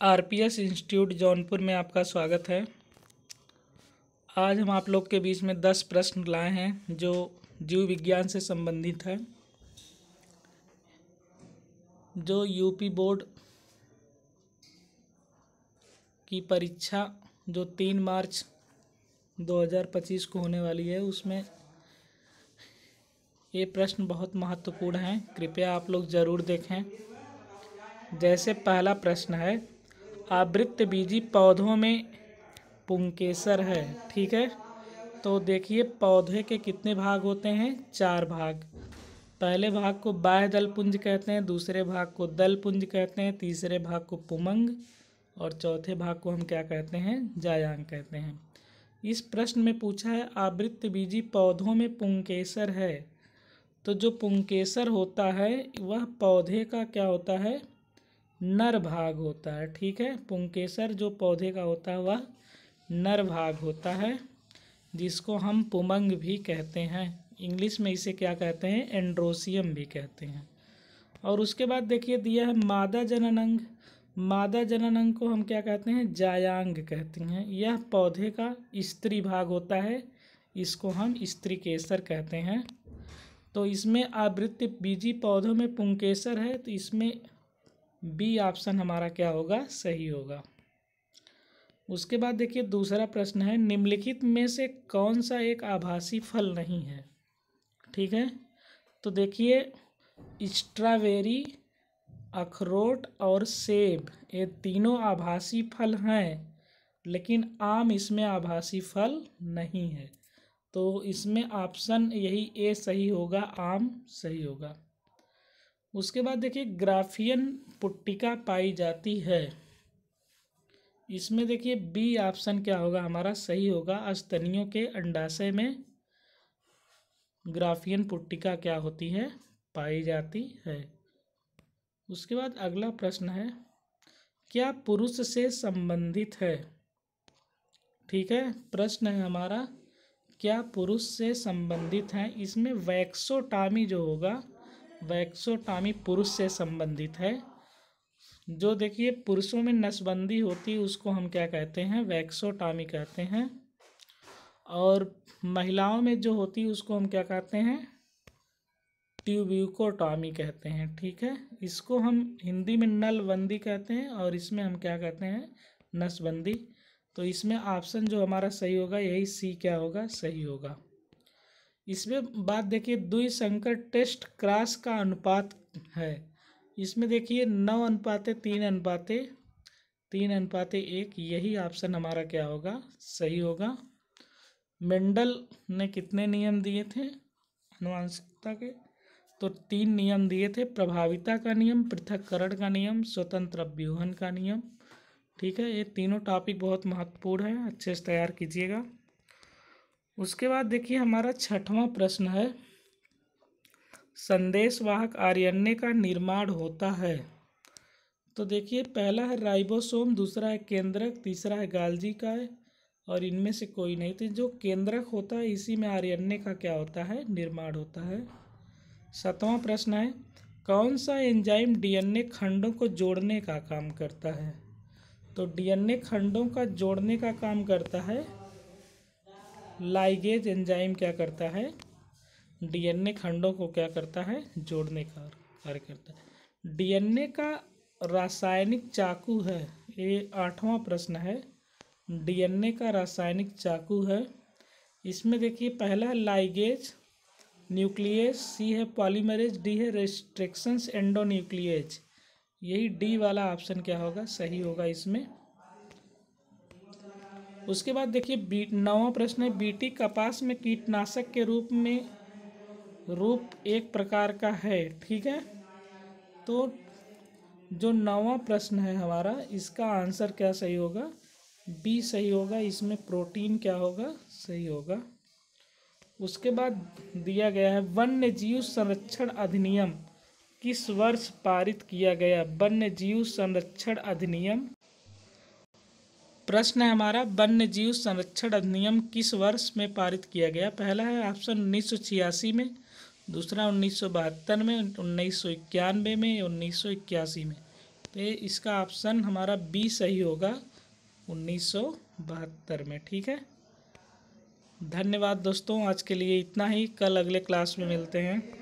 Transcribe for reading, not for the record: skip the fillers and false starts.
RPS institute Jaunpur में आपका स्वागत है। आज हम आप लोग के बीच में 10 प्रश्न लाए हैं जो जीव विज्ञान से संबंधित है। जो यूपी बोर्ड की परीक्षा जो 3 मार्च 2025 को होने वाली है, उसमें ये प्रश्न बहुत महत्वपूर्ण हैं। कृपया आप लोग ज़रूर देखें। जैसे पहला प्रश्न है, आवृतबीजी पौधों में पुंकेसर है। ठीक है, तो देखिए पौधे के कितने भाग होते हैं? 4 भाग। पहले भाग को बाह्य दल पुंज कहते हैं, दूसरे भाग को दल पुंज कहते हैं, तीसरे भाग को पुमंग और चौथे भाग को हम क्या कहते हैं? जायांग कहते हैं। इस प्रश्न में पूछा है आवृतबीजी पौधों में पुंकेसर है, तो जो पुंकेसर होता है वह पौधे का क्या होता है? नर भाग होता है। ठीक है, पुंकेसर जो पौधे का होता है वह नर भाग होता है, जिसको हम पुमंग भी कहते हैं। इंग्लिश में इसे क्या कहते हैं? एंड्रोसियम भी कहते हैं। और उसके बाद देखिए दिया है मादा जनन अंग। मादा जनन अंग को हम क्या कहते हैं? जायांग कहते हैं। यह पौधे का स्त्री भाग होता है, इसको हम स्त्री केसर कहते हैं। तो इसमें आवृतबीजी पौधों में पुंकेसर है, तो इसमें बी ऑप्शन हमारा क्या होगा? सही होगा। उसके बाद देखिए दूसरा प्रश्न है, निम्नलिखित में से कौन सा एक आभासी फल नहीं है? ठीक है, तो देखिए स्ट्रॉबेरी, अखरोट और सेब ये तीनों आभासी फल हैं, लेकिन आम इसमें आभासी फल नहीं है। तो इसमें ऑप्शन यही ए सही होगा, आम सही होगा। उसके बाद देखिए ग्राफियन पुट्टिका पाई जाती है, इसमें देखिए बी ऑप्शन क्या होगा? हमारा सही होगा। स्तनियों के अंडाशय में ग्राफियन पुट्टिका क्या होती है? पाई जाती है। उसके बाद अगला प्रश्न है, क्या पुरुष से संबंधित है? ठीक है, प्रश्न है हमारा क्या पुरुष से संबंधित है। इसमें वैक्सोटॉमी जो होगा, वैक्सोटॉमी पुरुष से संबंधित है। जो देखिए पुरुषों में नसबंदी होती है उसको हम क्या कहते हैं? वैक्सोटॉमी कहते हैं। और महिलाओं में जो होती है उसको हम क्या कहते हैं? ट्यूब्यूकोटॉमी कहते हैं। ठीक है, इसको हम हिंदी में नलबंदी कहते हैं और इसमें हम क्या कहते हैं? नसबंदी। तो इसमें ऑप्शन जो हमारा सही होगा यही सी क्या होगा? सही होगा। इसमें बात देखिए द्विसंकर टेस्ट क्रॉस का अनुपात है। इसमें देखिए 9:3:3:1, यही ऑप्शन हमारा क्या होगा? सही होगा। मेंडल ने कितने नियम दिए थे आनुवंशिकता के? तो 3 नियम दिए थे, प्रभाविता का नियम, पृथक्करण का नियम, स्वतंत्र अभ्यूहन का नियम। ठीक है, ये तीनों टॉपिक बहुत महत्वपूर्ण है, अच्छे से तैयार कीजिएगा। उसके बाद देखिए हमारा 6वां प्रश्न है, संदेशवाहक आरएनए का निर्माण होता है। तो देखिए पहला है राइबोसोम, दूसरा है केंद्रक, तीसरा है गाल्जी का है और इनमें से कोई नहीं। तो जो केंद्रक होता है इसी में आरएनए का क्या होता है? निर्माण होता है। 7वां प्रश्न है, कौन सा एंजाइम डीएनए खंडों को जोड़ने का काम करता है? तो डीएनए खंडों का जोड़ने का काम करता है लाइगेज एंजाइम। क्या करता है? डीएनए खंडों को क्या करता है? जोड़ने का कार्य करता है। डीएनए का रासायनिक चाकू है, ये 8वां प्रश्न है। डीएनए का रासायनिक चाकू है। इसमें देखिए पहला है लाइगेज न्यूक्लियस, सी है पॉलीमरेज, डी है रेस्ट्रिक्शंस एंडोन्यूक्लियेज। यही डी वाला ऑप्शन क्या होगा? सही होगा इसमें। उसके बाद देखिए 9वां प्रश्न है, बीटी कपास में कीटनाशक के रूप एक प्रकार का है। ठीक है, तो जो 9वां प्रश्न है हमारा, इसका आंसर क्या सही होगा? बी सही होगा। इसमें प्रोटीन क्या होगा? सही होगा। उसके बाद दिया गया है वन्य जीव संरक्षण अधिनियम किस वर्ष पारित किया गया? वन्य जीव संरक्षण अधिनियम, प्रश्न है हमारा वन्य जीव संरक्षण अधिनियम किस वर्ष में पारित किया गया? पहला है ऑप्शन 1986 में, दूसरा 1972 में, 1991 में, 1981 में। तो ये इसका ऑप्शन हमारा बी सही होगा 1972 में। ठीक है, धन्यवाद दोस्तों, आज के लिए इतना ही। कल अगले क्लास में मिलते हैं।